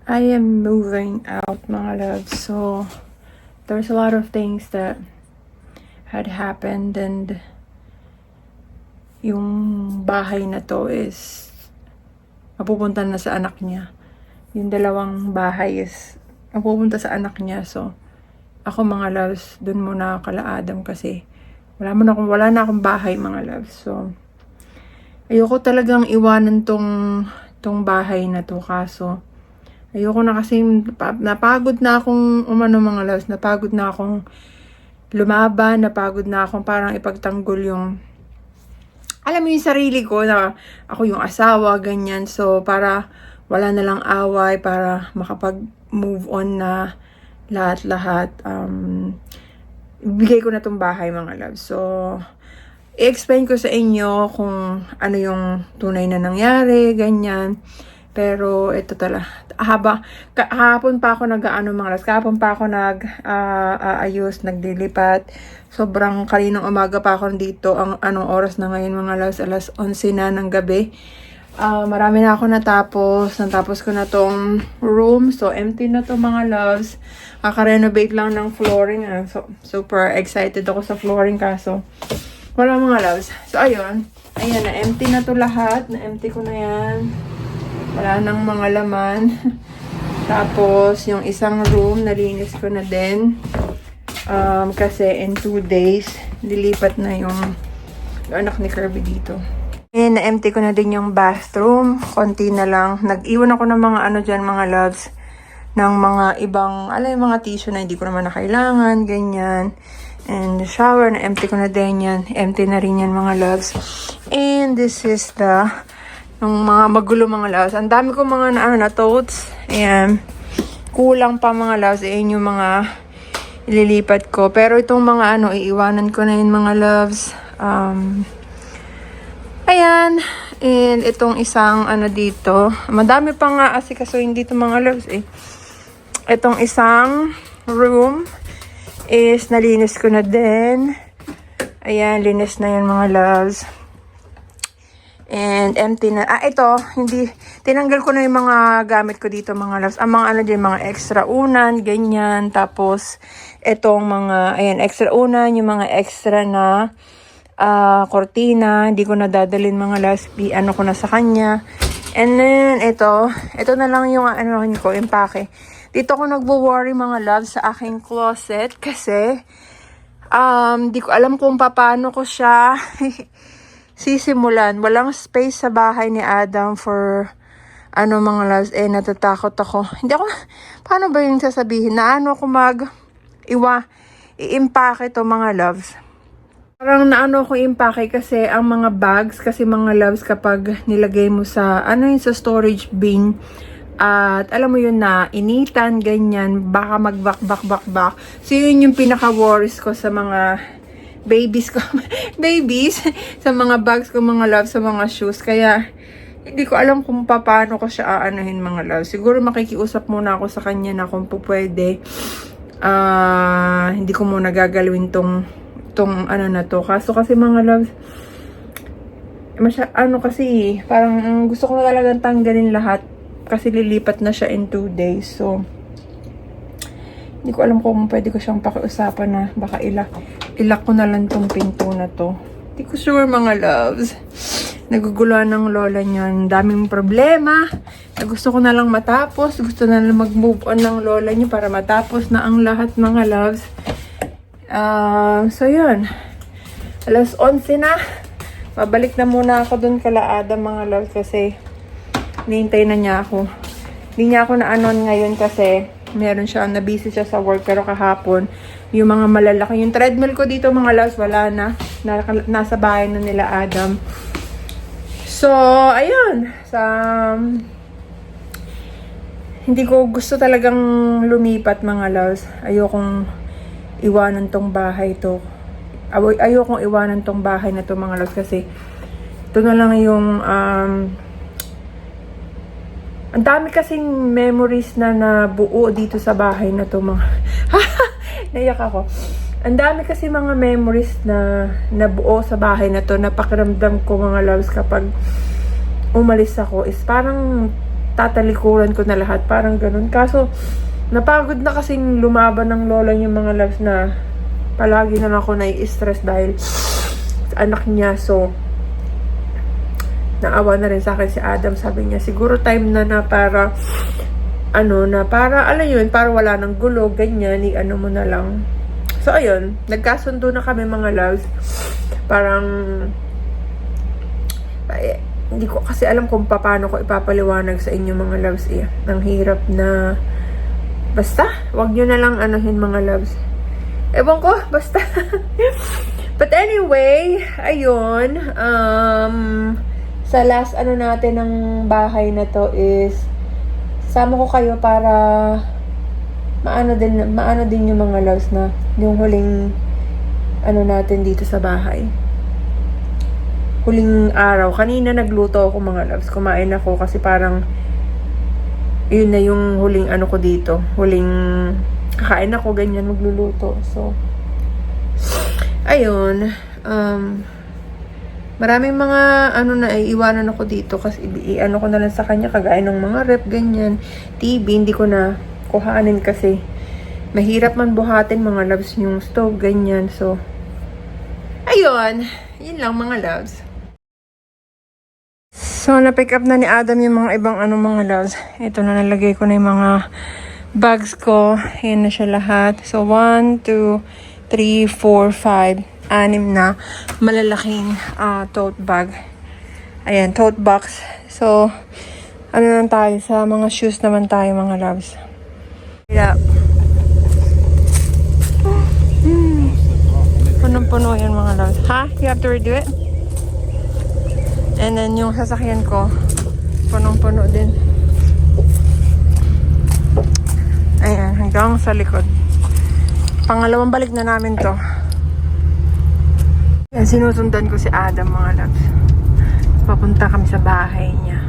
I am moving out, mga loves. So, there's a lot of things that had happened, and yung bahay na to is mapupunta na sa anak niya. Yung dalawang bahay is mapupunta sa anak niya. So, ako, mga loves, dun muna kala Adam kasi wala na akong bahay, mga loves. So, ayoko talagang iwanan tong bahay na to, kaso ayoko na kasi napagod na akong mga loves, napagod na akong lumaban, napagod na akong parang ipagtanggol yung alam mo yung sarili ko na ako yung asawa, ganyan. So, para wala na lang away, para makapag-move on na lahat-lahat. Bigay ko na tong bahay, mga loves. So, i-explain ko sa inyo kung ano yung tunay na nangyari, ganyan. Pero ito kahapon pa ako mga loves, kahapon pa ako ayos, nagdilipat. Sobrang kaninang umaga pa ako dito. Anong oras na ngayon, mga loves? Alas 11 na ng gabi. Marami na ako natapos ko na tong room. So, empty na to, mga loves. Kaka-renovate lang ng flooring. So, super excited ako sa flooring, kaso wala, mga loves. So, ayun. Ayan, na-empty na to lahat. Na-empty ko na yan. Wala nang mga laman. Tapos, yung isang room, nalinis ko na din. Kasi in 2 days, lilipat na yung anak ni Kirby dito. And na-empty ko na din yung bathroom. Konti na lang. Nag-iwan ako ng mga dyan, mga loves. Ng mga ibang, mga tissue na hindi ko naman na kailangan. Ganyan. And the shower, na-empty ko na din yan. Empty na rin yan, mga loves. And this is yung mga magulo, mga loves. Ang dami ko mga na totes. Ayan. Kulang pa, mga loves. Ayan yung mga ililipat ko. Pero itong mga iiwanan ko na yun, mga loves. Ayan. And itong isang dito. Madami pa nga asikasuhin dito, mga loves eh. Itong isang room is nalinis ko na din. Ayan, linis na yan, mga loves. And empty na. Ito, tinanggal ko na yung mga gamit ko dito, mga loves. Ang mga dyan, mga extra unan, ganyan. Tapos, itong mga, ayan, extra unan, yung mga extra na kortina. Hindi ko na dadalhin, mga loves. Ko na sa kanya. And then, ito na lang yung, ko, impake. Dito ko nagwo-worry, mga loves, sa aking closet. Kasi, di ko alam kung paano ko siya sisimulan. Walang space sa bahay ni Adam for mga loves. Natatakot ako. Paano ba yung sasabihin na ako i-impake to, mga loves? Parang ako impake kasi ang mga bags, kasi mga loves, kapag nilagay mo sa, sa storage bin, at alam mo yun na, initan, ganyan, baka magbak. So yun yung pinaka-worries ko sa mga babies ko, sa mga bags ko, mga loves, sa mga shoes. Kaya, hindi ko alam kung paano ko siya mga loves. Siguro makikiusap muna ako sa kanya na kung pwede, hindi ko muna gagalawin tong na to. Kaso kasi, mga loves, kasi, parang gusto ko na talagang tanggalin lahat. Kasi lilipat na siya in 2 days. So, hindi ko alam kung pwede ko siyang pakiusapan na baka ilak ko na lang tong pinto na to. Hindi ko sure, mga loves. Naguguluhan ng lola niya. Daming problema. Gusto ko na lang matapos. Gusto na lang mag-move on ng lola niya para matapos na ang lahat, mga loves. So, yun. Alas 11 na. Babalik na muna ako dun kala Adam, mga loves, kasi nihintay na niya ako. Hindi niya ako na-anon ngayon kasi meron siya, na-busy siya sa work. Pero kahapon, yung mga malalaki, yung treadmill ko dito, mga loves, wala na. Nasa bahay na nila Adam. So, ayun. Hindi ko gusto talagang lumipat, mga loves. Ayokong iwanan tong bahay to. Ayokong iwanan tong bahay na to, mga loves, kasi ito na lang yung ang dami kasing memories na nabuo dito sa bahay na to, mga naiyak ako. Ang dami kasi mga memories na nabuo sa bahay na to. Napakiramdam ko, mga loves, kapag umalis ako is parang tatalikuran ko na lahat. Parang ganun. Kaso, napagod na kasing lumaban ng lola niya mga loves na palagi na lang ako nai-stress dahil sa anak niya. So, naawa na rin sa akin si Adam. Sabi niya, siguro time na para, alam yun, para wala ng gulo, ganyan, i-ano mo na lang. So, ayun, nagkasundo na kami mga loves. Parang, hindi ko kasi alam kung paano ko ipapaliwanag sa inyo mga loves. Ang hirap na, basta, wag nyo na lang anuhin mga loves. Ewan ko, basta. But anyway, ayun, sa last natin ng bahay na to is, sama ko kayo para maano din yung mga loves na yung huling natin dito sa bahay. Huling araw. Kanina nagluto ako mga loves. Kumain ako kasi parang yun na yung huling ko dito. Huling kakain ako, ganyan magluluto. So, ayun. Maraming mga na iiwanan ako dito kasi ko na lang sa kanya kagaya ng mga rep, ganyan. TV, hindi ko na kuhanin kasi mahirap man buhatin mga loves yung stove, ganyan. So, ayun. Yun lang mga loves. So, na-pick up na ni Adam yung mga ibang mga loves. Ito na, nalagay ko na yung mga bags ko. Ayan na siya lahat. So, 1, 2, 3, 4, 5, 6 na malalaking tote bag. Ayan, tote box. So, naman tayo? Sa mga shoes naman tayo mga loves. Yeah. Punong-puno yan mga loves. Ha? You have to redo it? And then yung sasakyan ko, punong-puno din. Ayan, hanggang sa likod. Pangalawang balik na namin to. Ayan, sinusundan ko si Adam mga loves. Papunta kami sa bahay niya.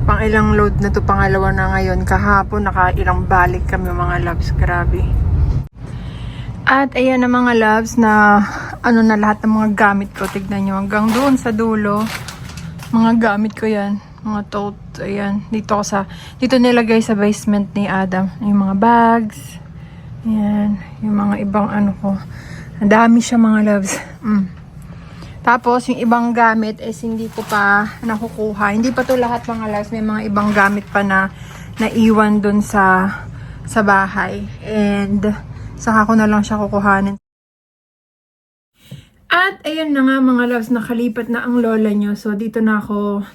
Pang ilang load na to, pangalawa na ngayon. Kahapon, nakailang balik kami mga loves. Grabe. At ayan na mga loves na na lahat ng mga gamit ko. Tignan nyo hanggang doon sa dulo. Mga gamit ko yan. Mga tote. Ayan. Dito nilagay sa basement ni Adam. Yung mga bags. Ayan. Yung mga ibang ko. Ang dami siya mga loves. Tapos yung ibang gamit is hindi ko pa nakukuha. Hindi pa to lahat mga loves. May mga ibang gamit pa na naiwan dun sa bahay. And saka ko na lang siya kukuhanin. At ayun na nga mga loves, nakalipat na ang lola nyo. So dito na ako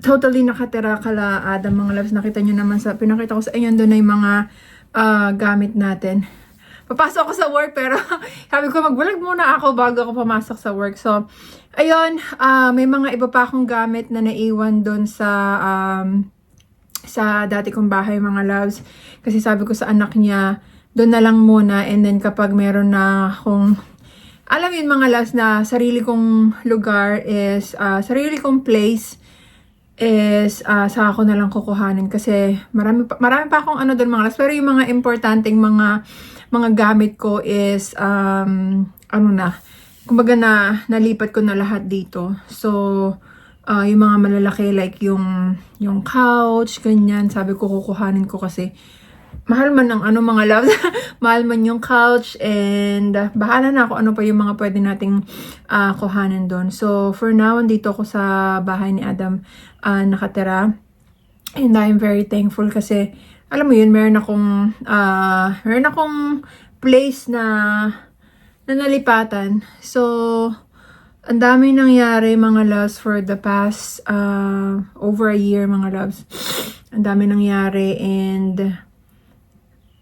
totally nakatira kala Adam mga loves. Nakita nyo naman pinakita ko sa inyo doon na yung mga gamit natin. Papasok ako sa work pero sabi ko mag-vlog muna ako bago ako pumasok sa work. So ayun, may mga iba pa akong gamit na naiwan doon sa dati kong bahay mga loves. Kasi sabi ko sa anak niya, doon na lang muna and then kapag meron na akong alam yun mga loves na sarili kong lugar is, sarili kong place is, saka ko na lang kukuhanin kasi marami pa akong doon mga loves. Pero yung mga importanteng mga gamit ko is, kumbaga nalipat ko na lahat dito. So, yung mga malalaki like yung couch, ganyan, sabi ko kukuhanin ko kasi mahal man ng mga loves, mahal man yung couch and bahala na ako ano pa yung mga pwede nating kuhanin doon. So, for now, andito ako sa bahay ni Adam nakatira. And I'm very thankful kasi, alam mo yun, meron akong place na nalipatan. So, ang dami nangyari mga loves for the past over a year mga loves. Ang dami nangyari and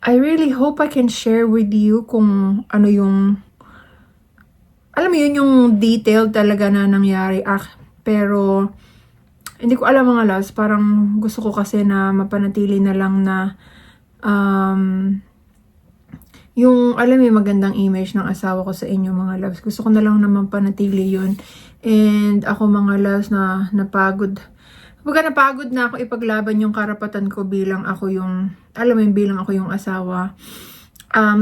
I really hope I can share with you kung ano yung, alam mo yun, yung detail talaga na nangyari. Pero, hindi ko alam mga loves, parang gusto ko kasi na mapanatili na lang na, yung, alam mo yung magandang image ng asawa ko sa inyo mga loves. Gusto ko na lang naman panatili yun. And ako mga loves na napagod. Kapag napagod na ako ipaglaban yung karapatan ko bilang ako yung, alam mo yung bilang ako yung asawa.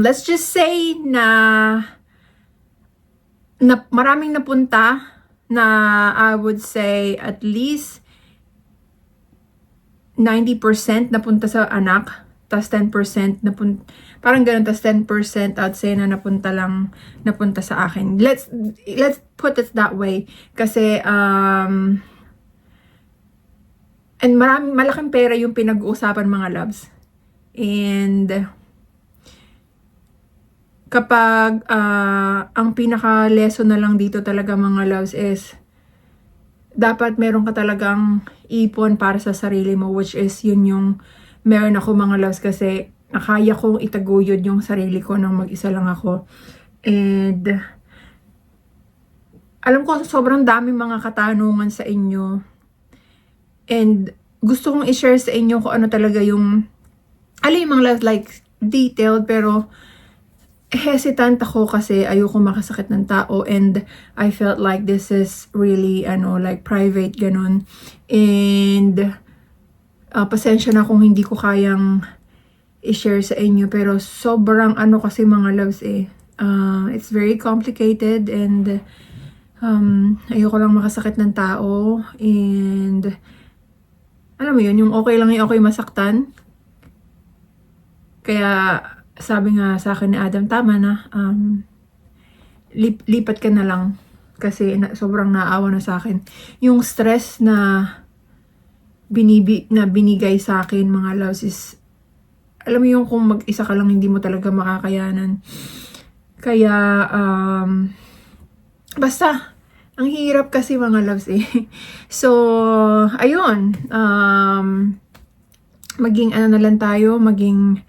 Let's just say na maraming napunta na I would say at least 90% napunta sa anak, tas 10% parang ganun, tas 10% I'd say na napunta sa akin. Let's put it that way. Kasi, and malaking pera yung pinag-uusapan mga loves. And, kapag, ang pinaka-lesson na lang dito talaga mga loves is, dapat meron ka talagang ipon para sa sarili mo, which is yun yung meron ako mga loves, kasi nakaya kong itaguyod yung sarili ko nang mag-isa lang ako. And alam ko sobrang daming mga katanungan sa inyo, and gusto kong i-share sa inyo kung ano talaga yung mga loves, like detailed, pero hesitant ako kasi ayoko makasakit ng tao, and I felt like this is really like private ganun. And pasensya na kung hindi ko kayang i-share sa inyo, pero sobrang kasi mga loves it's very complicated, and ayoko lang makasakit ng tao, and alam mo yun, yung okay lang yung okay masaktan. Kaya sabi nga sa akin ni Adam, tama na, lipat ka na lang, kasi sobrang naawa na sa akin yung stress na binigay sa akin mga loves. Is alam mo yung kung mag-isa ka lang hindi mo talaga makakayanan. Kaya basta ang hirap kasi mga loves So ayun, maging na lang tayo, maging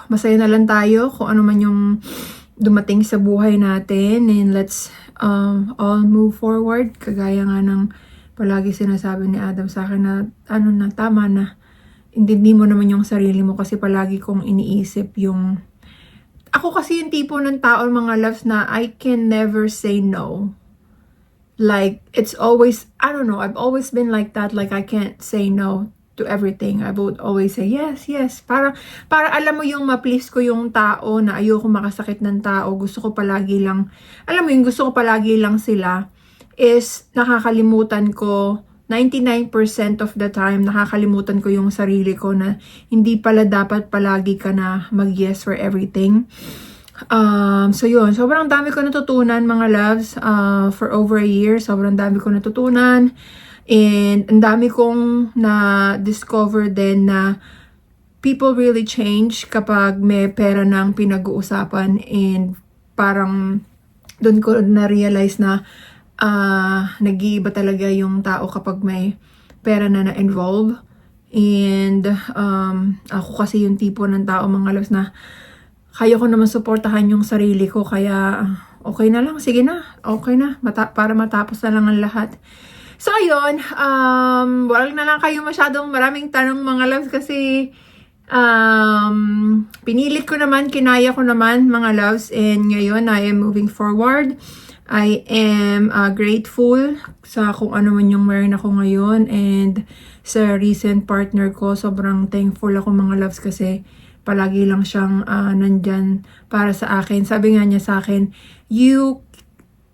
masaya na lang tayo kung ano man yung dumating sa buhay natin, and let's all move forward. Kagaya nga ng palagi sinasabi ni Adam sa akin na na tama na, hindi mo naman yung sarili mo, kasi palagi kong iniisip yung ako kasi yung tipo ng tao mga loves na I can never say no. Like it's always, I don't know, I've always been like that, like I can't say no to everything. I would always say yes. Para alam mo yung ma-please ko yung tao, na ayoko makasakit ng tao. Gusto ko palagi lang, alam mo yung gusto ko palagi lang sila, is nakakalimutan ko 99% of the time, nakakalimutan ko yung sarili ko, na hindi pala dapat palagi ka na mag-yes for everything. So yun, sobrang dami ko natutunan mga loves, for over a year. Sobrang dami ko natutunan. And ang dami kong na-discover din na people really change kapag may pera ng pinag-uusapan, and parang doon ko na-realize na nag-iiba talaga yung tao kapag may pera na na-involve. And ako kasi yung tipo ng tao mga loves na kaya ko naman suportahan yung sarili ko, kaya okay na lang, sige na, okay na, para matapos na lang ang lahat. So, ayun, wala na lang kayo masyadong maraming tanong mga loves, kasi pinilit ko naman, kinaya ko naman mga loves, and ngayon I am moving forward. I am grateful sa kung ano man yung meron ako ngayon, and sa recent partner ko, sobrang thankful ako mga loves, kasi palagi lang siyang nandyan para sa akin. Sabi nga niya sa akin,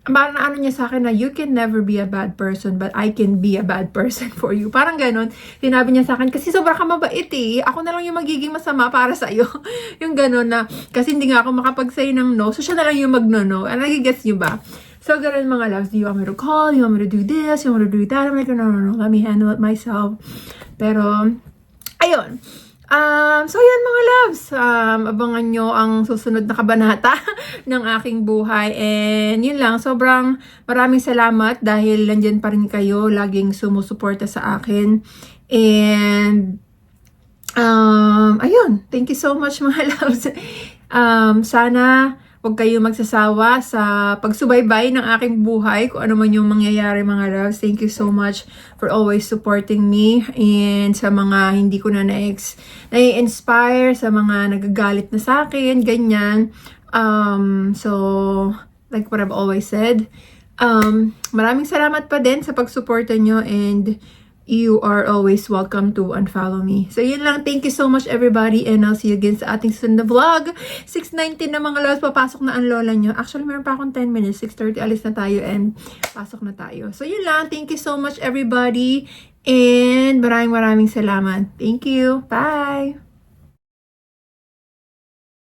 parang niya sa akin na you can never be a bad person, but I can be a bad person for you. Parang ganon. Sinabi niya sa akin, kasi sobra ka mabait ako na lang yung magiging masama para sa iyo. Yung ganon na, kasi hindi nga ako makapag-say ng no, so siya na lang yung mag-no. Ano, nagigets niyo ba? So, ganon mga loves, do you want me to call? You want me to do this? You want me to do that? I'm like, no, let me handle it myself. Pero, ayun. So yan mga loves, abangan nyo ang susunod na kabanata ng aking buhay, and yun lang, sobrang maraming salamat dahil nandyan pa rin kayo, laging sumusuporta sa akin, and ayun, thank you so much mga loves. Sana huwag kayo magsasawa sa pagsubaybay ng aking buhay, kung ano man yung mangyayari mga loves. Thank you so much for always supporting me, and sa mga hindi ko na nai-inspire, sa mga nagagalit na sa akin, ganyan. So, like what I've always said, maraming salamat pa din sa pagsuporta nyo, and you are always welcome to unfollow me. So, yun lang. Thank you so much, everybody. And I'll see you again sa ating sunod na vlog. 6:19 na mga loves. Papasok na ang lola nyo. Actually, meron pa akong 10 minutes. 6:30, alis na tayo and pasok na tayo. So, yun lang. Thank you so much, everybody. And maraming salamat. Thank you. Bye!